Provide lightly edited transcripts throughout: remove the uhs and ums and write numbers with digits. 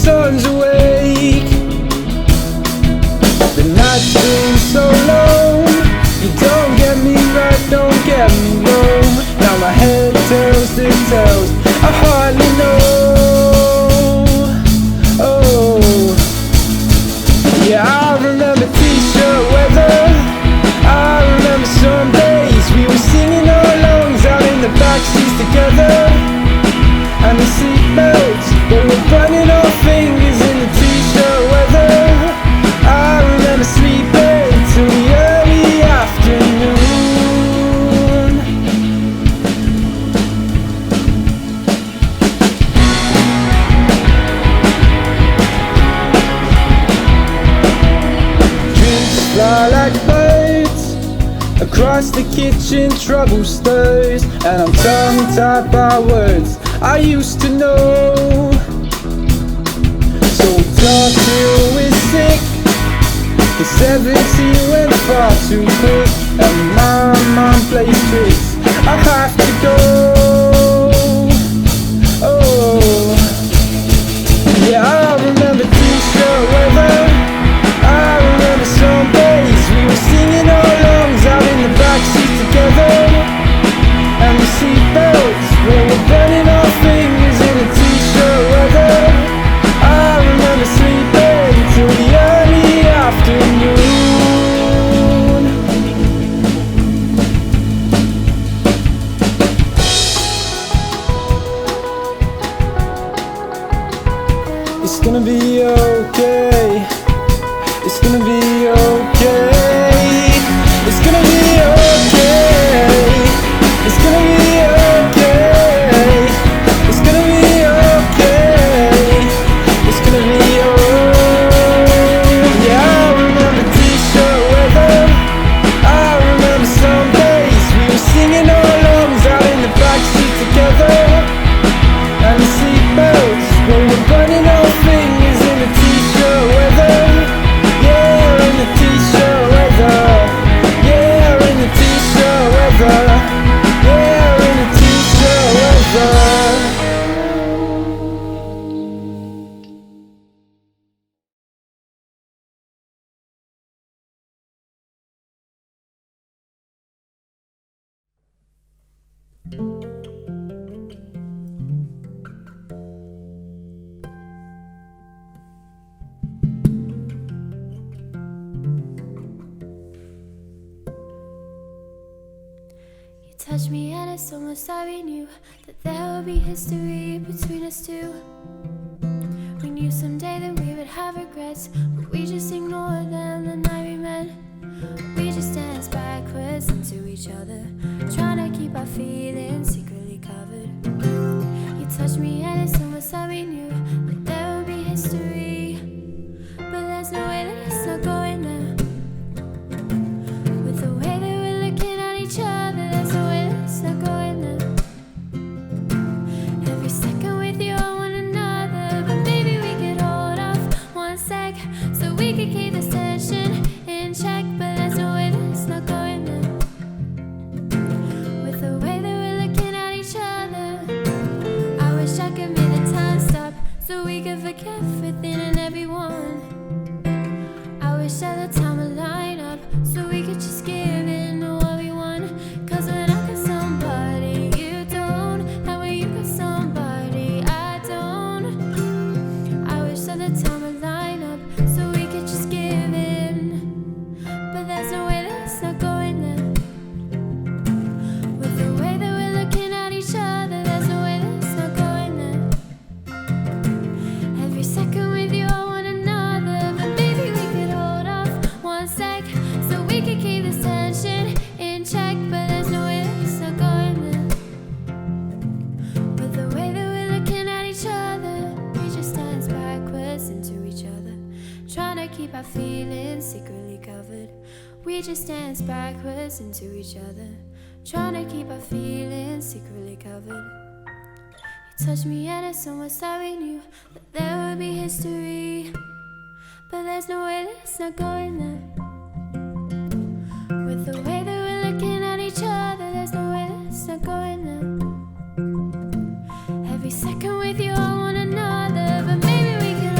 sun's awake. The night's been so long. You don't get me right, don't get me wrong. Now my head tells the tales I hardly know. Oh, yeah, I remember t-shirt weather. I remember some days we were singing our lungs out in the backseats together. And the seatbelts, they were burning our fingers in the t-shirt weather. I remember sleeping till the early afternoon. Drinks fly like birds across the kitchen, trouble stirs, and I'm tongue-tied by words I used to know. So talk till we're sick, 'cause 17 went far too quick, and my mind plays tricks. I have to go. Oh, yeah, I remember t-shirt weather. I remember some days we were singing our lungs out in the backseat together. And the seatbelts, we were burning our fingers in the t-shirt weather. I remember sleeping till the early afternoon. It's gonna be okay. It's gonna be okay. It's gonna be okay. It's gonna be okay. It's gonna be okay. It's gonna be okay. Yeah, I remember t-shirt weather. I remember some days we were singing our lungs out in the backseat together. And the seatbelts, we were burning our fingers in the t-shirt weather. Yeah, in the t-shirt weather. Yeah, in the t-shirt weather. Yeah, in the t-shirt weather. Touch me and it's almost like we knew that there would be history between us two. We knew someday that we would have regrets, but we just ignored them the night we met. We just danced backwards into each other, trying to keep our feelings secretly covered. You touched me and it's almost like we knew that there would be history, but there's no way that it's not going there. With the way that we're looking at each other, there's no way that it's not going there. Every second with you on one another, but maybe we could hold off one sec so we could keep this tension in check. But there's no way that it's not going there. With the way that we're looking at each other, I wish I could make the time stop so we could forget everything and everyone. I wish that the time would line up so we could just give in to what we want. 'Cause when I got somebody you don't, and when you got somebody I don't, I wish that the time would line up so we could just give in. But there's no way that it's not going there. With the way that we're looking at each other, there's no way that it's not going there. Every second with you on one another, but maybe we could hold off one sec so we could keep this tension in check. But there's no way that it's not going there. With the way that we're looking at each other, we just dance backwards into each other, trying to keep our feelings secretly covered. We just dance backwards into each other, trying to keep our feelings secretly covered. You touched me and it's almost like we knew that there would be history, but there's no way that it's not going there. With the way that we're looking at each other, there's no way that it's not going there. Every second with you on one another, but maybe we could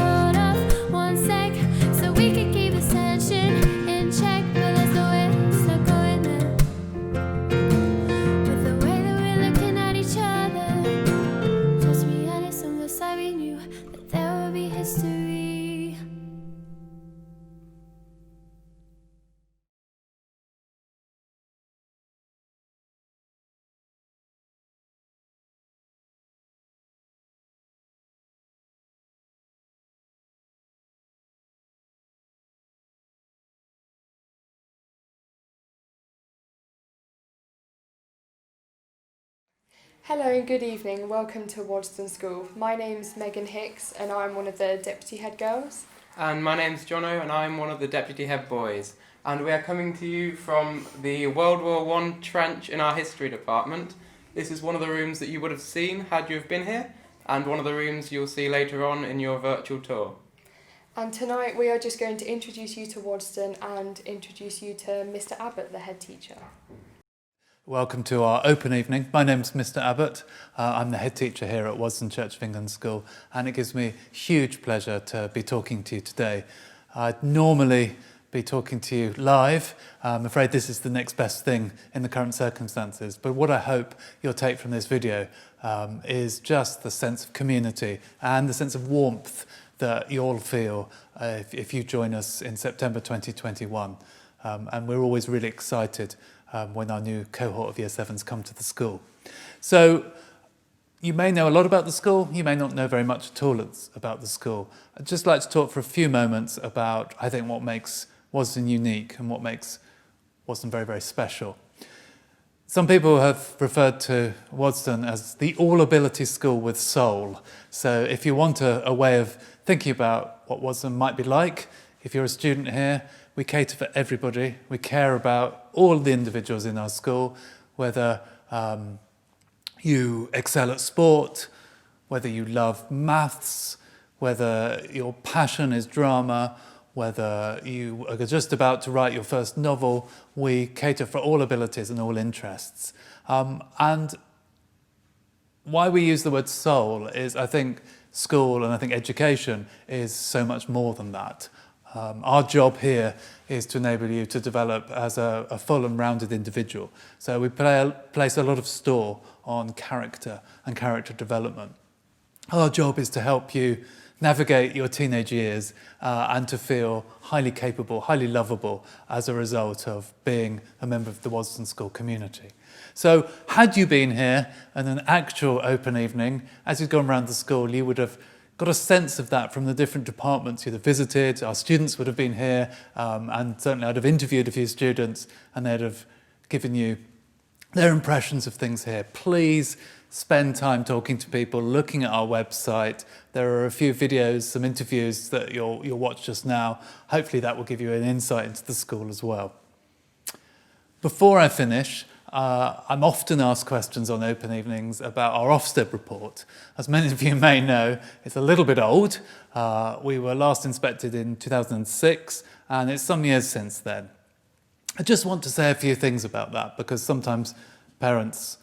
Hello and good evening. Welcome to Waddesdon School. My name's Megan Hicks and I'm one of the deputy head girls. And my name's Jono and I'm one of the deputy head boys. And we are coming to you from the World War I trench in our history department. This is one of the rooms that you would have seen had you have been here, and one of the rooms you'll see later on in your virtual tour. And tonight we are just going to introduce you to Waddesdon and introduce you to Mr. Abbott, the head teacher. Welcome to our open evening. My name's Mr. Abbott. I'm the head teacher here at Waddesdon Church of England School, and it gives me huge pleasure to be talking to you today. I'd normally be talking to you live. I'm afraid this is the next best thing in the current circumstances, but what I hope you'll take from this video is just the sense of community and the sense of warmth that you all feel if you join us in September 2021. And we're always really excited when our new cohort of Year 7s come to the school. So you may know a lot about the school, you may not know very much at all about the school. I'd just like to talk for a few moments about, I think, what makes Waddesdon unique and what makes Waddesdon very, very special. Some people have referred to Waddesdon as the all-ability school with soul. So if you want a way of thinking about what Waddesdon might be like, if you're a student here, we cater for everybody. We care about all the individuals in our school, whether you excel at sport, whether you love maths, whether your passion is drama, whether you are just about to write your first novel. We cater for all abilities and all interests. And why we use the word soul is, I think, school and I think education is so much more than that. Our job here is to enable you to develop as a full and rounded individual. So we place a lot of store on character and character development. Our job is to help you navigate your teenage years and to feel highly capable, highly lovable as a result of being a member of the Waddesdon School community. So had you been here in an actual open evening, as you'd gone around the school, you would have got a sense of that from the different departments you'd have visited. Our students would have been here, and certainly I'd have interviewed a few students and they'd have given you their impressions of things here. Please spend time talking to people, looking at our website. There are a few videos, some interviews that you'll watch just now. Hopefully that will give you an insight into the school as well. Before I finish, I'm often asked questions on open evenings about our Ofsted report. As many of you may know, it's a little bit old. We were last inspected in 2006, and it's some years since then. I just want to say a few things about that, because sometimes parents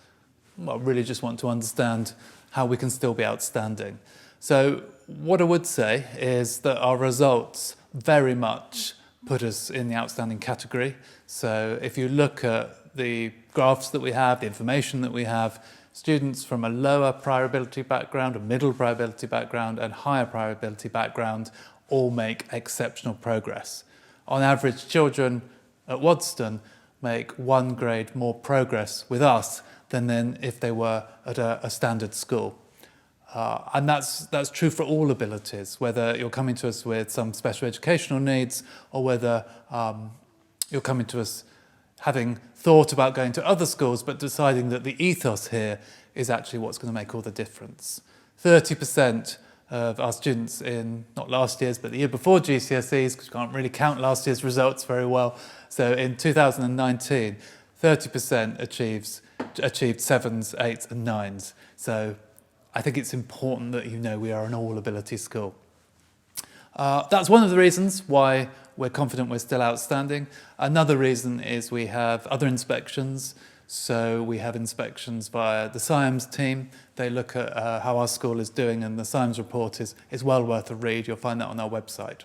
really just want to understand how we can still be outstanding. So what I would say is that our results very much put us in the outstanding category. So if you look at the graphs that we have, the information that we have, students from a lower prior ability background, a middle prior ability background and higher prior ability background all make exceptional progress. On average, children at Waddesdon make 1 grade more progress with us than if they were at a standard school. And that's true for all abilities, whether you're coming to us with some special educational needs or whether you're coming to us having thought about going to other schools but deciding that the ethos here is actually what's going to make all the difference. 30% of our students in, not last year's, but the year before GCSEs, because you can't really count last year's results very well, so in 2019, 30% achieved 7s, 8s and 9s. So I think it's important that you know we are an all-ability school. That's one of the reasons why we're confident we're still outstanding. Another reason is we have other inspections. So we have inspections via the SIAMS team. They look at how our school is doing, and the SIAMS report is well worth a read. You'll find that on our website.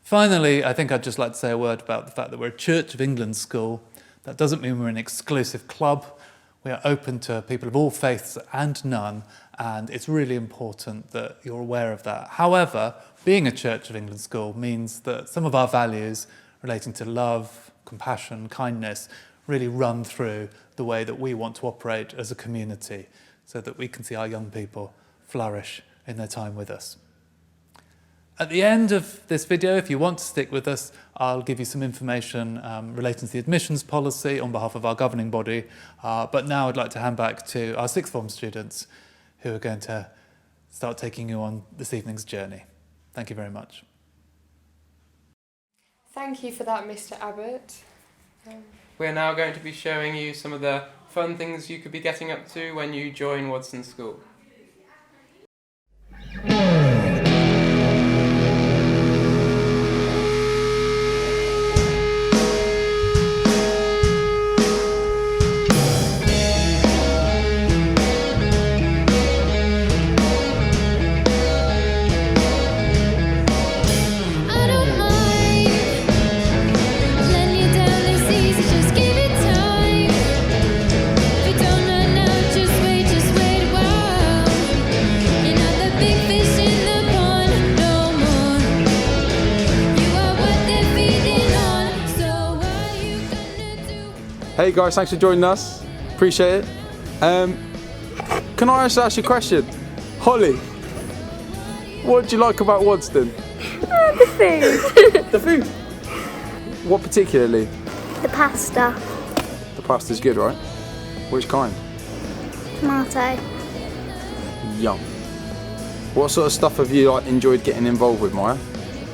Finally, I think I'd just like to say a word about the fact that we're a Church of England school. That doesn't mean we're an exclusive club. We are open to people of all faiths and none, and it's really important that you're aware of that. However, being a Church of England school means that some of our values relating to love, compassion, kindness really run through the way that we want to operate as a community so that we can see our young people flourish in their time with us. At the end of this video, if you want to stick with us, I'll give you some information relating to the admissions policy on behalf of our governing body. But now I'd like to hand back to our sixth form students who are going to start taking you on this evening's journey. Thank you very much. Thank you for that, Mr. Abbott. We're now going to be showing you some of the fun things you could be getting up to when you join Waddesdon School. I don't mind letting you down this easy, just give it time. If you don't run out, just wait a while. You're not the big fish in the pond no more. You are what they're feeding on, so what are you gonna do? Hey guys, thanks for joining us. Appreciate it. Can I ask you a question? Holly, what do you like about Waddesdon? The food. The food. What particularly? The pasta. The pasta's good, right? Which kind? Tomato. Yum. What sort of stuff have you enjoyed getting involved with, Maya?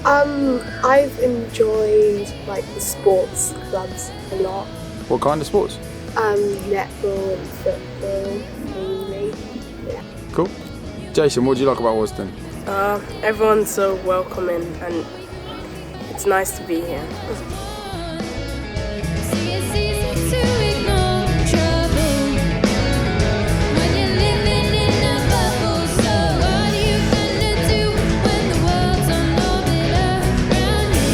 I've enjoyed like the sports clubs a lot. What kind of sports? Netball and football mainly. Yeah. Cool. Jason, what do you like about Waddesdon? Everyone's so welcoming and it's nice to be here. See, it's easy to ignore trouble when you're living in a bubble. So what are you gonna do when the world's on orbit around you?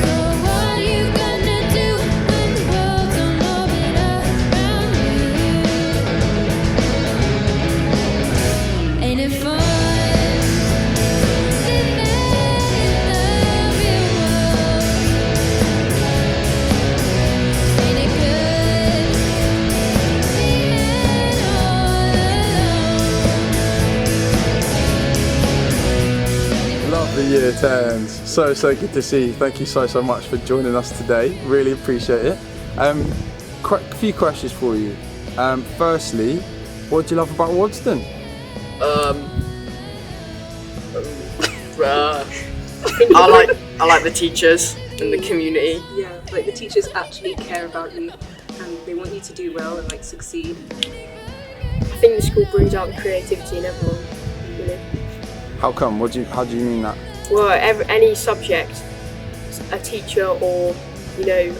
So what are you gonna do when the world's on orbit around you? Ain't it fun? Love the year 10s. So good to see you. Thank you so much for joining us today. Really appreciate it. A few questions for you. Firstly, what do you love about Waddesdon? I like the teachers and the community. Yeah, like the teachers actually care about you and they want you to do well and like succeed. I think the school brings out the creativity in everyone. You know. How come? How do you mean that? Well, any subject, a teacher or the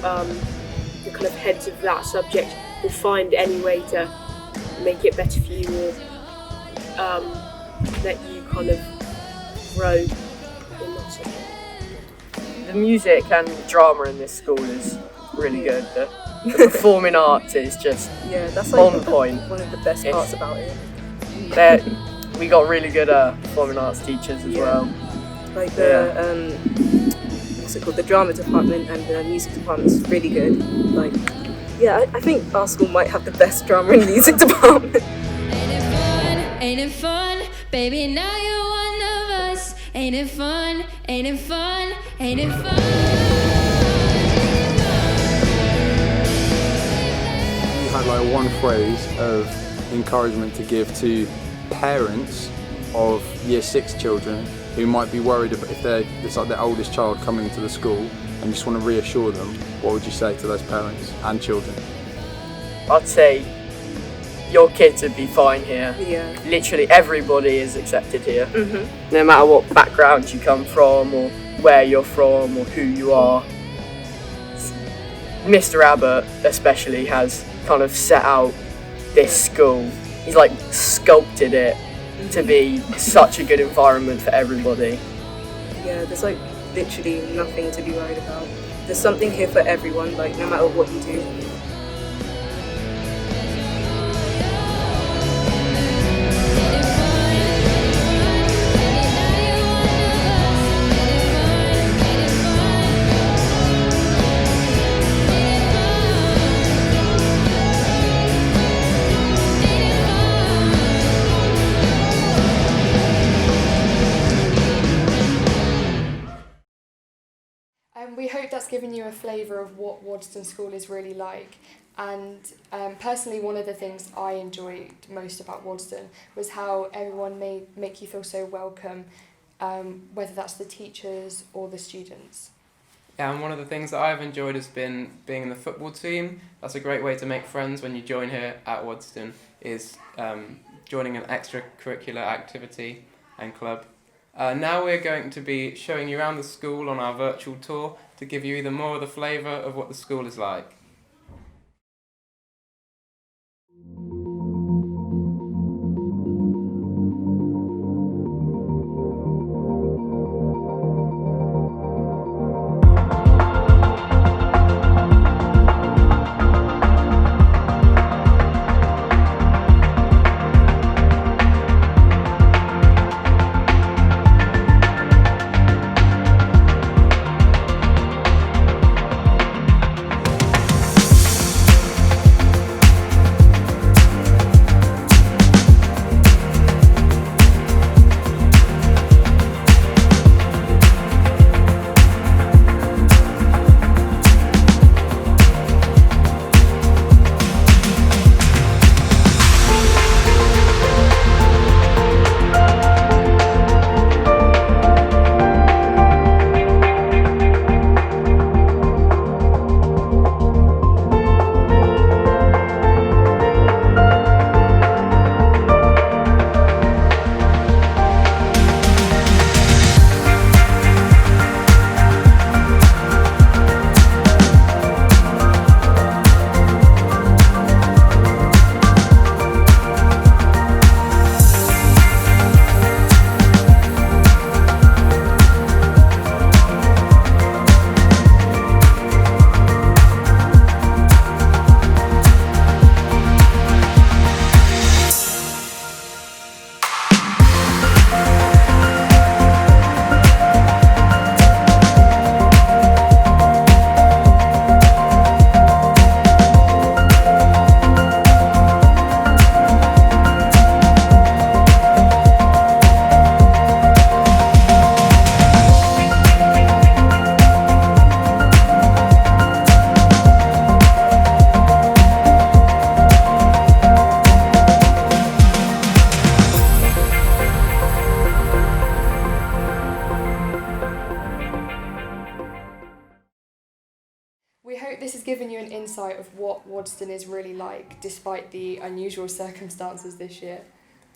kind of heads of that subject will find any way to make it better for you or let you kind of grow in that subject. The music and drama in this school is really good. The performing arts is just that's on like point. one of the best parts about it. We got really good performing arts teachers as well. Like the what's it called? The drama department and the music department is really good. Like, yeah, I think our school might have the best drama and music department. Ain't it fun? Baby, now you're one of us. Ain't it fun? Ain't it fun? Ain't it fun? You had like one phrase of encouragement to give to parents of year 6 children who might be worried about if it's like their oldest child coming to the school and you just want to reassure them. What would you say to those parents and children? I'd say your kids would be fine here. Yeah. Literally everybody is accepted here. No matter what background you come from or where you're from or who you are. Mr. Abbott especially has kind of set out this school. He's like sculpted it to be such a good environment for everybody. Yeah, there's like literally nothing to be worried about. There's something here for everyone, like no matter what you do. We hope that's given you a flavour of what Waddesdon School is really like. And personally, one of the things I enjoyed most about Waddesdon was how everyone make you feel so welcome, whether that's the teachers or the students. Yeah, and one of the things that I've enjoyed has been being in the football team. That's a great way to make friends when you join here at Waddesdon, is joining an extracurricular activity and club. Now we're going to be showing you around the school on our virtual tour to give you even more of the flavour of what the school is like. We hope this has given you an insight of what Waddesdon is really like, despite the unusual circumstances this year.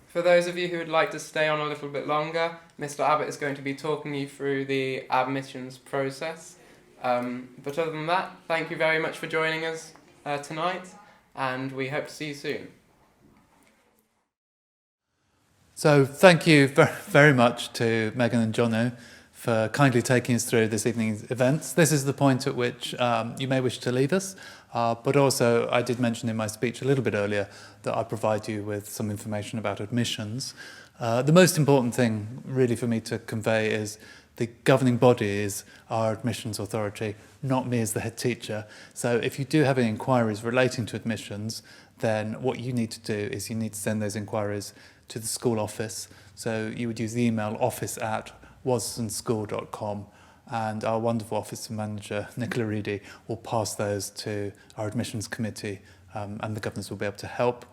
For those of you who would like to stay on a little bit longer, Mr. Abbott is going to be talking you through the admissions process. But other than that, thank you very much for joining us tonight, and we hope to see you soon. So thank you very much to Megan and Jono for kindly taking us through this evening's events. This is the point at which you may wish to leave us, but also I did mention in my speech a little bit earlier that I provide you with some information about admissions. The most important thing really for me to convey is the governing body is our admissions authority, not me as the head teacher. So if you do have any inquiries relating to admissions, then what you need to do is you need to send those inquiries to the school office. So you would use the email office@waddesdonschool.com, and our wonderful office manager, Nicola Reedy, will pass those to our admissions committee, and the governors will be able to help.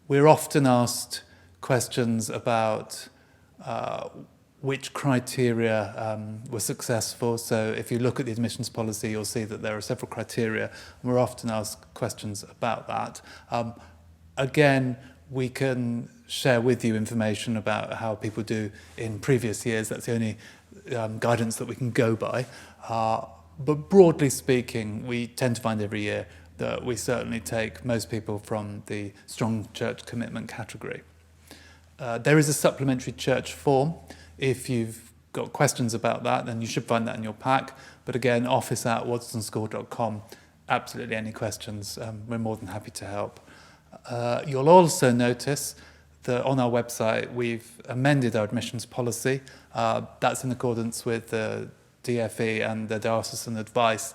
We're often asked questions about which criteria were successful. So if you look at the admissions policy, you'll see that there are several criteria, and we're often asked questions about that. Again, we can share with you information about how people do in previous years. That's the only guidance that we can go by. But broadly speaking, we tend to find every year that we certainly take most people from the strong church commitment category. There is a supplementary church form. If you've got questions about that, then you should find that in your pack. But again, office@waddesdonschool.com. Absolutely any questions, we're more than happy to help. You'll also notice that on our website we've amended our admissions policy. That's in accordance with the DFE and the diocesan advice,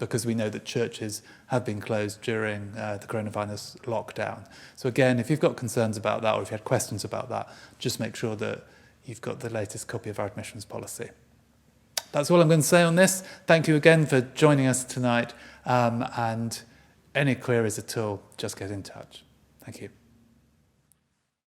because we know that churches have been closed during the coronavirus lockdown. So again, if you've got concerns about that, or if you had questions about that, just make sure that you've got the latest copy of our admissions policy. That's all I'm going to say on this. Thank you again for joining us tonight. And any queries at all, just get in touch. Thank you.